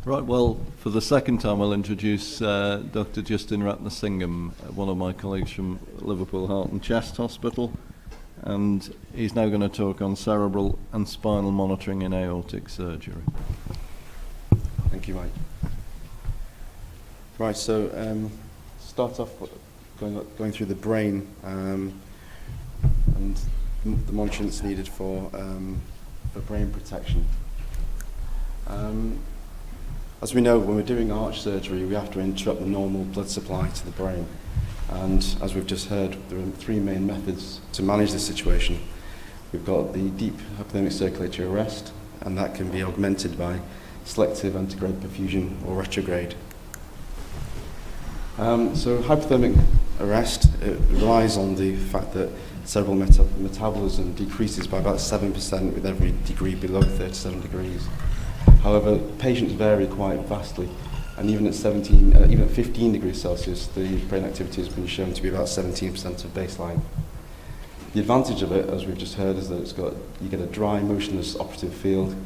Right, well, for the second time I'll introduce Dr. Justin Ratnasingham, one of my colleagues from Liverpool Heart and Chest Hospital, and he's now going to talk on cerebral and spinal monitoring in aortic surgery. Thank you, Mike. Right, so start off going through the brain and the monitoring that's needed for brain protection. As we know, when we're doing arch surgery, we have to interrupt the normal blood supply to the brain. And as we've just heard, there are three main methods to manage this situation. We've got the deep hypothermic circulatory arrest, and that can be augmented by selective antegrade perfusion or retrograde. So hypothermic arrest, it relies on the fact that cerebral metabolism decreases by about 7% with every degree below 37 degrees. However, patients vary quite vastly, and even at 15 degrees Celsius, the brain activity has been shown to be about 17% of baseline. The advantage of it, as we've just heard, is that you get a dry, motionless operative field,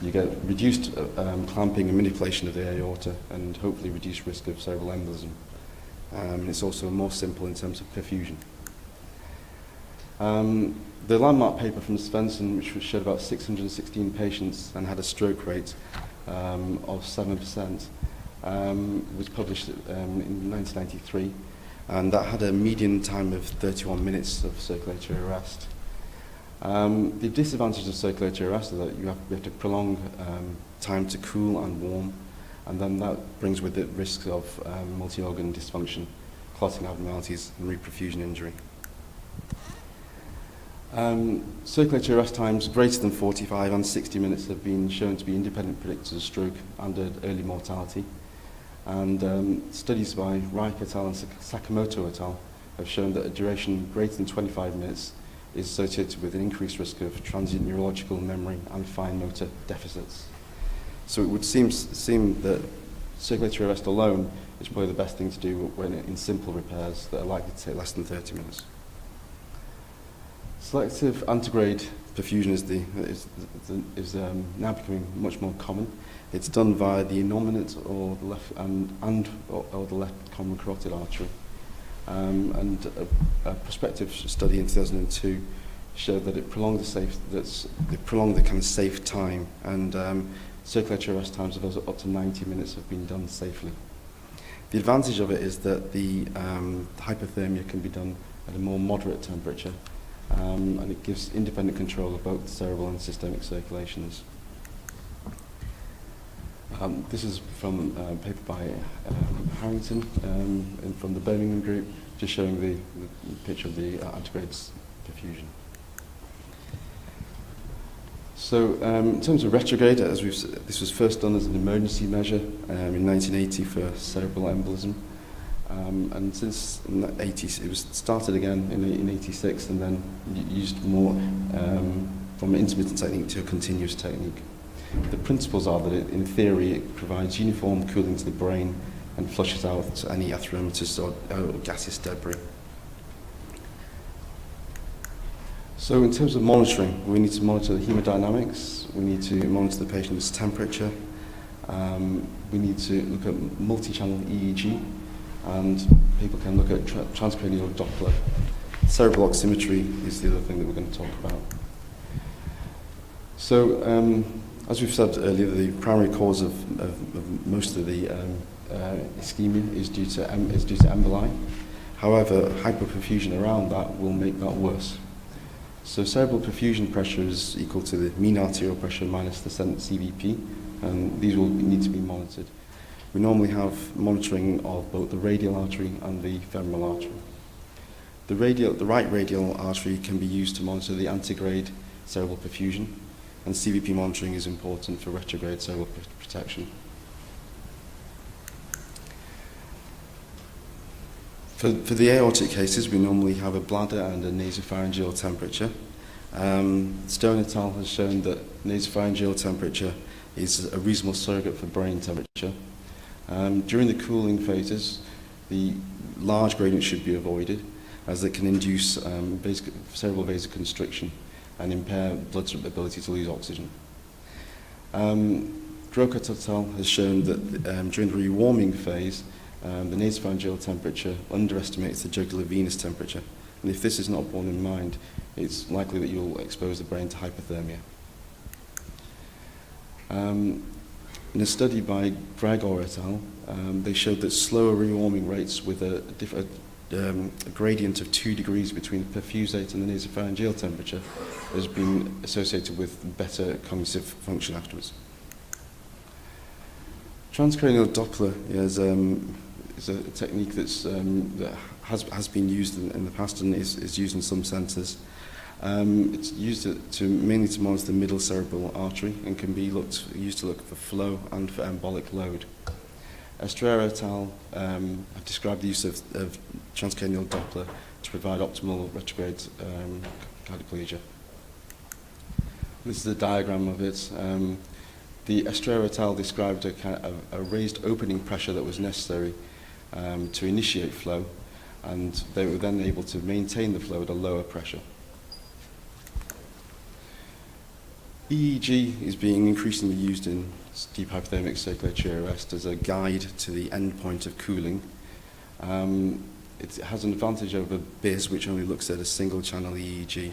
you get reduced clamping and manipulation of the aorta, and hopefully reduced risk of cerebral embolism. It's also more simple in terms of perfusion. The landmark paper from Svensson, which showed about 616 patients and had a stroke rate of 7%, was published in 1993, and that had a median time of 31 minutes of circulatory arrest. The disadvantage of circulatory arrest is that we have to prolong time to cool and warm, and then that brings with it risks of multi-organ dysfunction, clotting abnormalities, and reperfusion injury. Circulatory arrest times greater than 45 and 60 minutes have been shown to be independent predictors of stroke and early mortality. And studies by Reich et al. And Sakamoto et al. Have shown that a duration greater than 25 minutes is associated with an increased risk of transient neurological, memory, and fine motor deficits. So it would seem that circulatory arrest alone is probably the best thing to do when in simple repairs that are likely to take less than 30 minutes. Selective antegrade perfusion is now becoming much more common. It's done via the innominate or the left or the left common carotid artery. And a prospective study in 2002 showed that it prolonged the kind of safe time, and circulatory arrest times of up to 90 minutes have been done safely. The advantage of it is that the hypothermia can be done at a more moderate temperature, and it gives independent control of both cerebral and systemic circulations. This is from a paper by Harrington and from the Birmingham group, just showing the picture of the antegrade perfusion. So in terms of retrograde, this was first done as an emergency measure in 1980 for cerebral embolism. And since in the 80s, it was started again in 86 and then used more from an intermittent technique to a continuous technique. The principles are that in theory it provides uniform cooling to the brain and flushes out any atheromatous or gaseous debris. So in terms of monitoring, we need to monitor the hemodynamics, we need to monitor the patient's temperature, we need to look at multi-channel EEG, and people can look at transcranial Doppler. Cerebral Oximetry is the other thing that we're going to talk about. So, as we've said earlier, the primary cause of most of the ischemia is due to emboli. However, hypoperfusion around that will make that worse. So cerebral perfusion pressure is equal to the mean arterial pressure minus the CVP, and these will need to be monitored. We normally have monitoring of both the radial artery and the femoral artery. The right radial artery can be used to monitor the antegrade cerebral perfusion, and CVP monitoring is important for retrograde cerebral protection. For the aortic cases, we normally have a bladder and a nasopharyngeal temperature. Stone et al. Has shown that nasopharyngeal temperature is a reasonable surrogate for brain temperature. During the cooling phases, the large gradients should be avoided, as it can induce cerebral vasoconstriction and impair blood's ability to lose oxygen. Grocott et al. Has shown that during the rewarming phase, the nasopharyngeal temperature underestimates the jugular venous temperature. And if this is not borne in mind, it's likely that you'll expose the brain to hypothermia. In a study by Gregor et al., they showed that slower rewarming rates with a gradient of 2 degrees between the perfusate and the nasopharyngeal temperature has been associated with better cognitive function afterwards. Transcranial Doppler is a technique that has been used in the past and is used in some centres. It's used mainly to monitor the middle cerebral artery and can be used to look for flow and for embolic load. Estrella et al. Have described the use of transcranial Doppler to provide optimal retrograde cardioplegia. This is a diagram of it. The Estrella et al. Described a raised opening pressure that was necessary to initiate flow, and they were then able to maintain the flow at a lower pressure. EEG is being increasingly used in deep hypothermic circulatory arrest as a guide to the end point of cooling. It has an advantage over BIS, which only looks at a single channel EEG.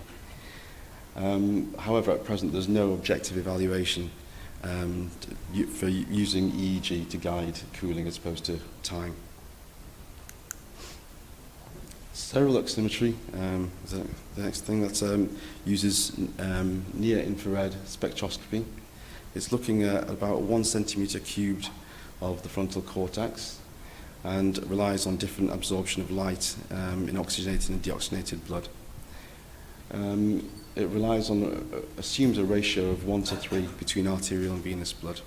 However, at present, there's no objective evaluation for using EEG to guide cooling as opposed to time. Cerebral Oximetry is the next thing that uses near-infrared spectroscopy. It's looking at about 1 centimetre cubed of the frontal cortex and relies on different absorption of light in oxygenated and deoxygenated blood. It assumes a ratio of 1 to 3 between arterial and venous blood.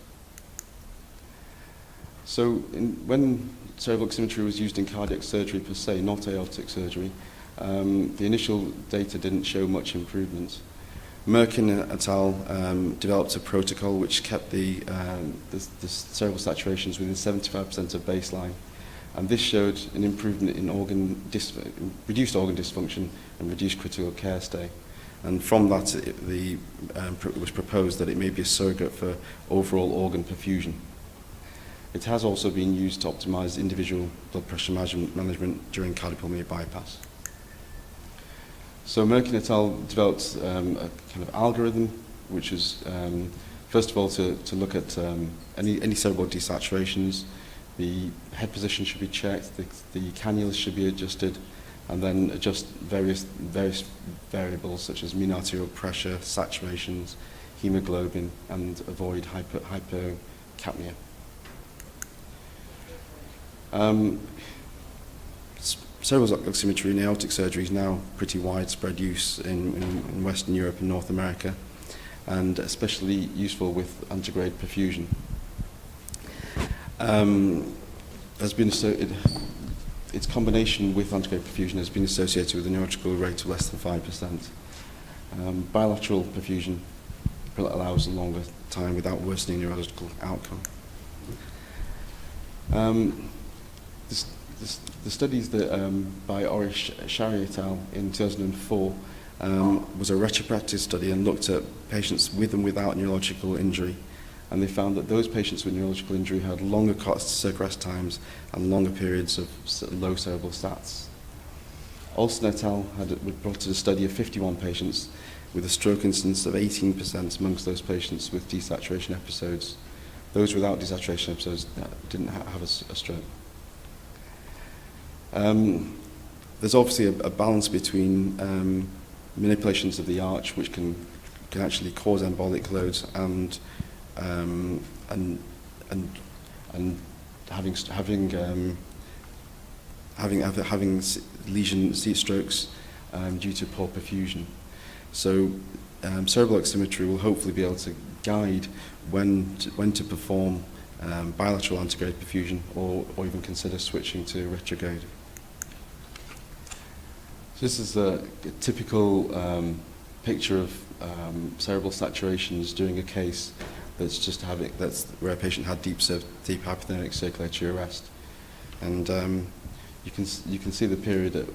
So when cerebral oximetry was used in cardiac surgery per se, not aortic surgery, the initial data didn't show much improvement. Merkin et al. Developed a protocol which kept the cerebral saturations within 75% of baseline, and this showed an improvement in reduced organ dysfunction and reduced critical care stay. And from that, it was proposed that it may be a surrogate for overall organ perfusion. It has also been used to optimize individual blood pressure management during cardiopulmonary bypass. So Merkin et al. Developed a kind of algorithm, which is first of all to look at any cerebral desaturations. The head position should be checked, the cannulas should be adjusted, and then adjust various variables such as mean arterial pressure, saturations, hemoglobin, and avoid hypocapnia. Cerebral oximetry in aortic surgery is now pretty widespread use in Western Europe and North America, and especially useful with antegrade perfusion. Its combination with antegrade perfusion has been associated with a neurological rate of less than 5%. Bilateral perfusion allows a longer time without worsening neurological outcome. The studies that by Orish Shari et al. In 2004 was a retrospective study and looked at patients with and without neurological injury, and they found that those patients with neurological injury had longer circ-rest times and longer periods of low cerebral stats. Olsen et al. Had reported a study of 51 patients with a stroke incidence of 18% amongst those patients with desaturation episodes. Those without desaturation episodes didn't have a stroke. There's obviously a balance between manipulations of the arch, which can actually cause embolic loads, and having lesion seat strokes due to poor perfusion. So cerebral oximetry will hopefully be able to guide when to perform bilateral antegrade perfusion or even consider switching to retrograde. So this is a typical picture of cerebral saturations during a case that's where a patient had deep hypothermic circulatory arrest, and you can see the period at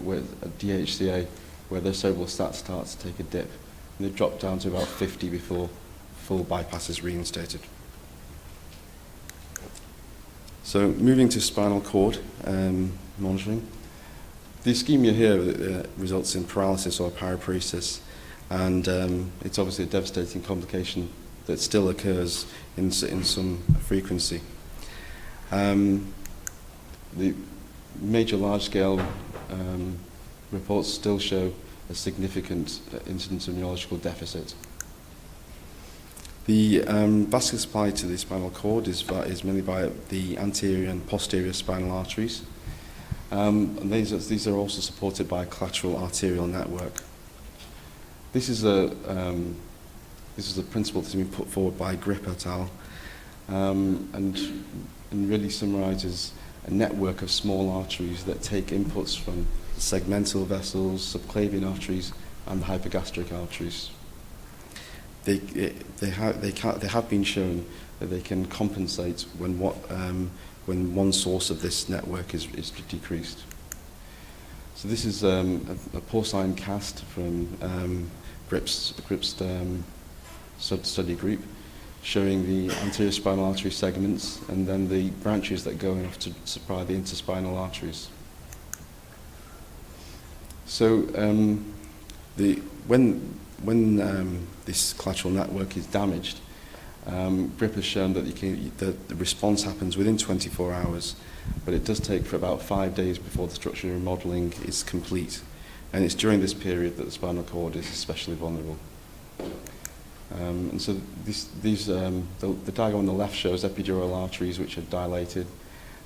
DHCA where their cerebral stat starts to take a dip, and they drop down to about 50 before full bypass is reinstated. So moving to spinal cord monitoring. The ischemia here results in paralysis or paraparesis, and it's obviously a devastating complication that still occurs in some frequency. The major large-scale reports still show a significant incidence of neurological deficit. The vascular supply to the spinal cord is mainly by the anterior and posterior spinal arteries. And these are also supported by a collateral arterial network. This is a principle that's been put forward by Grip et al. And really summarizes a network of small arteries that take inputs from the segmental vessels, subclavian arteries, and the hypogastric arteries. They have been shown that they can compensate when one source of this network is decreased. So this is a porcine cast from Grip's sub-study group, showing the anterior spinal artery segments and then the branches that go off to supply the interspinal arteries. So when this collateral network is damaged, Grip has shown that the response happens within 24 hours, but it does take for about 5 days before the structural remodeling is complete. And it's during this period that the spinal cord is especially vulnerable. And so the diagram on the left shows epidural arteries which are dilated,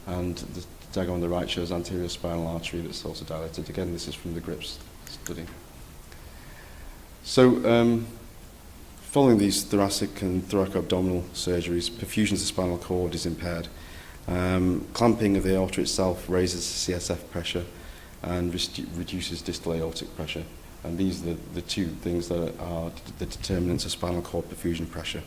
and the diagram on the right shows anterior spinal artery that's also dilated. Again, this is from the Grip's study. So following these thoracic and thoracoabdominal surgeries, perfusion of the spinal cord is impaired. Clamping of the aorta itself raises the CSF pressure and reduces distal aortic pressure. And these are the two things that are the determinants of spinal cord perfusion pressure.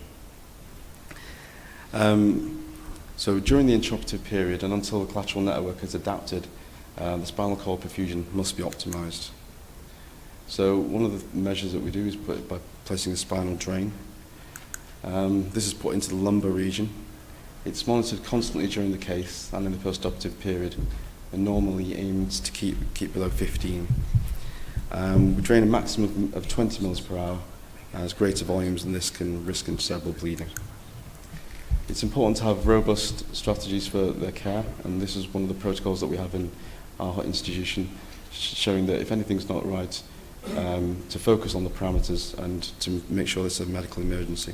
So during the intraoperative period and until the collateral network is adapted, the spinal cord perfusion must be optimized. So one of the measures that we do is by placing a spinal drain. This is put into the lumbar region. It's monitored constantly during the case and in the postoperative period, and normally aims to keep below 15. We drain a maximum of 20 mils per hour, as greater volumes than this can risk cerebral bleeding. It's important to have robust strategies for their care, and this is one of the protocols that we have in our institution, showing that if anything's not right, to focus on the parameters and to make sure this is a medical emergency.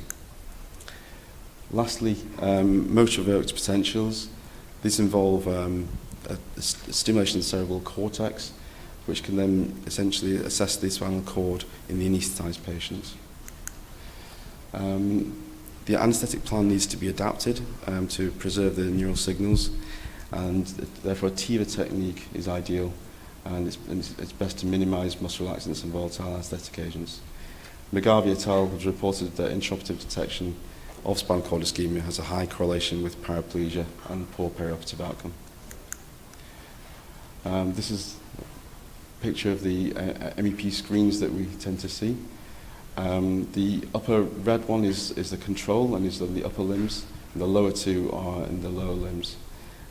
Lastly, motor evoked potentials. These involve a stimulation of the cerebral cortex, which can then essentially assess the spinal cord in the anaesthetized patients. The anaesthetic plan needs to be adapted to preserve the neural signals, and therefore a TIVA technique is ideal, and it's best to minimize muscle relaxants and volatile anaesthetic agents. McGarvey et al. Has reported that intraoperative detection of spinal cord ischemia has a high correlation with paraplegia and poor perioperative outcome. This is a picture of the MEP screens that we tend to see. The upper red one is the control and is on the upper limbs, and the lower two are in the lower limbs.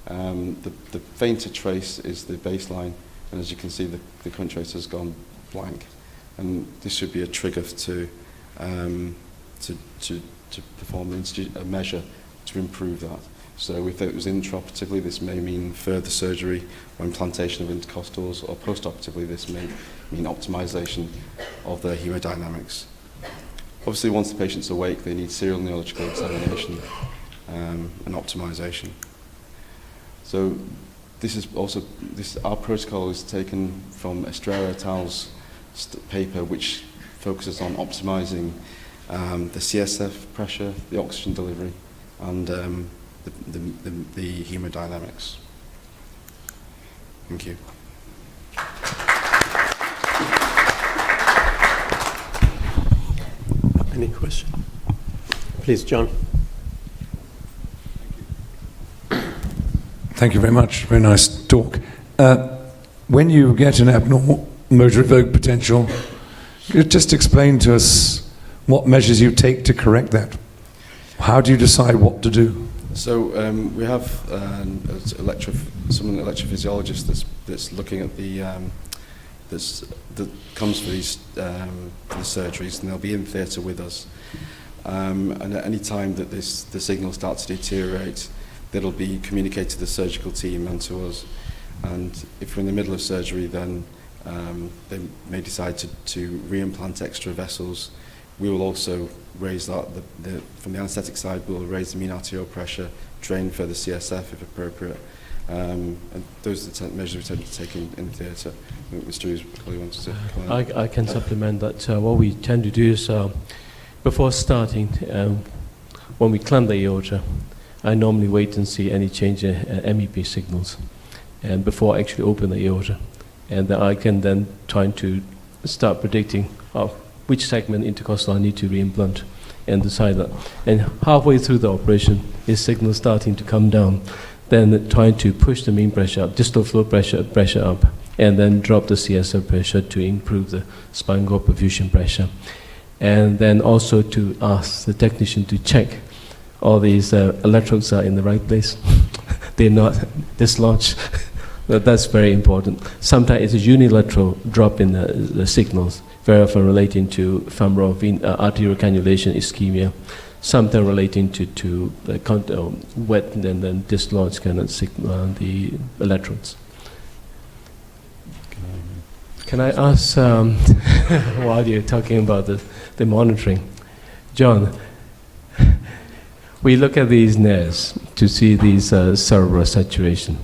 The fainter trace is the baseline, and as you can see, the current trace has gone blank, and this should be a trigger to perform a measure to improve that. So if it was intraoperatively, this may mean further surgery or implantation of intercostals, or postoperatively, this may mean optimization of the hemodynamics. Obviously, once the patient's awake, they need serial neurological examination and optimization. So this is also, our protocol is taken from Estrella et al.'s paper, which focuses on optimizing the CSF pressure, the oxygen delivery, and the hemodynamics. Thank you. Any question? Please, John. Thank you very much. Very nice talk. When you get an abnormal motor evoked potential, could you just explain to us what measures you take to correct that? How do you decide what to do? So we have someone electrophysiologist that's looking at that comes for these for the surgeries, and they'll be in theatre with us. And at any time that the signal starts to deteriorate, that'll be communicated to the surgical team and to us. And if we're in the middle of surgery, then they may decide to reimplant extra vessels. We will also raise that, from the anaesthetic side, we'll raise the mean arterial pressure, drain further CSF if appropriate. And those are the measures we tend to take in theatre. Mr. Hughes probably wants to comment. I can supplement that. What we tend to do is, before starting, when we clamp the aorta, I normally wait and see any change in MEP signals, and before I actually open the aorta. And then I can then try to start predicting which segment intercostal I need to reimplant and decide that. And halfway through the operation, his signal starting to come down, then trying to push the mean pressure up, distal flow pressure up, and then drop the CSF pressure to improve the spinal cord perfusion pressure. And then also to ask the technician to check all these electrodes are in the right place. They're not dislodged. That's very important. Sometimes it's a unilateral drop in the signals, very often relating to femoral arterial cannulation ischemia, sometimes relating to wet and then dislodged kind of the electrodes. Can I ask, while you're talking about the monitoring, John, we look at these nerves to see these cerebral saturation,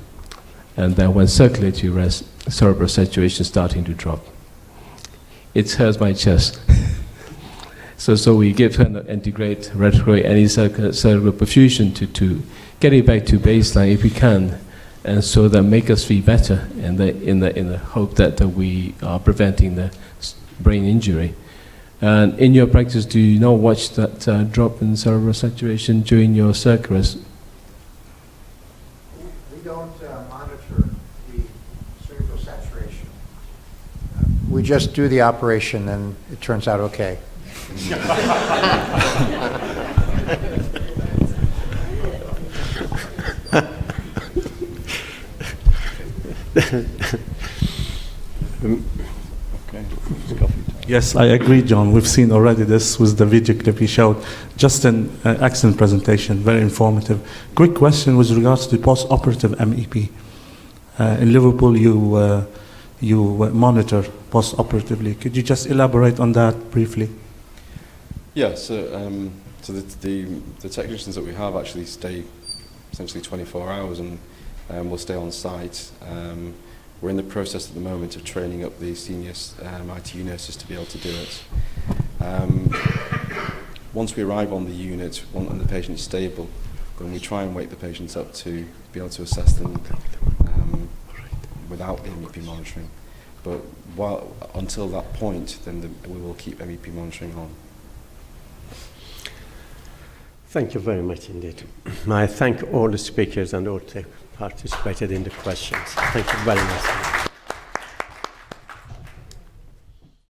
and then when circulatory rest, cerebral saturation starting to drop. It hurts my chest. So we give kind of integrate retrograde any cerebral perfusion to get it back to baseline if we can, and so that make us feel better, and in the hope that we are preventing the brain injury. And in your practice, do you not watch that drop in cerebral saturation during your circulars? We don't monitor the cerebral saturation. We just do the operation, and it turns out okay. Yes, I agree, John. We've seen already this with the video clip you showed. Just an excellent presentation, very informative. Quick question with regards to post-operative MEP. In Liverpool, you monitor post-operatively. Could you just elaborate on that briefly? Yeah, so the technicians that we have actually stay essentially 24 hours and will stay on site. We're in the process at the moment of training up the senior ITU nurses to be able to do it. Once we arrive on the unit and the patient is stable, then we try and wake the patients up to be able to assess them without the MEP monitoring. But until that point, then we will keep MEP monitoring on. Thank you very much indeed. I thank all the speakers and all who participated in the questions. Thank you very much.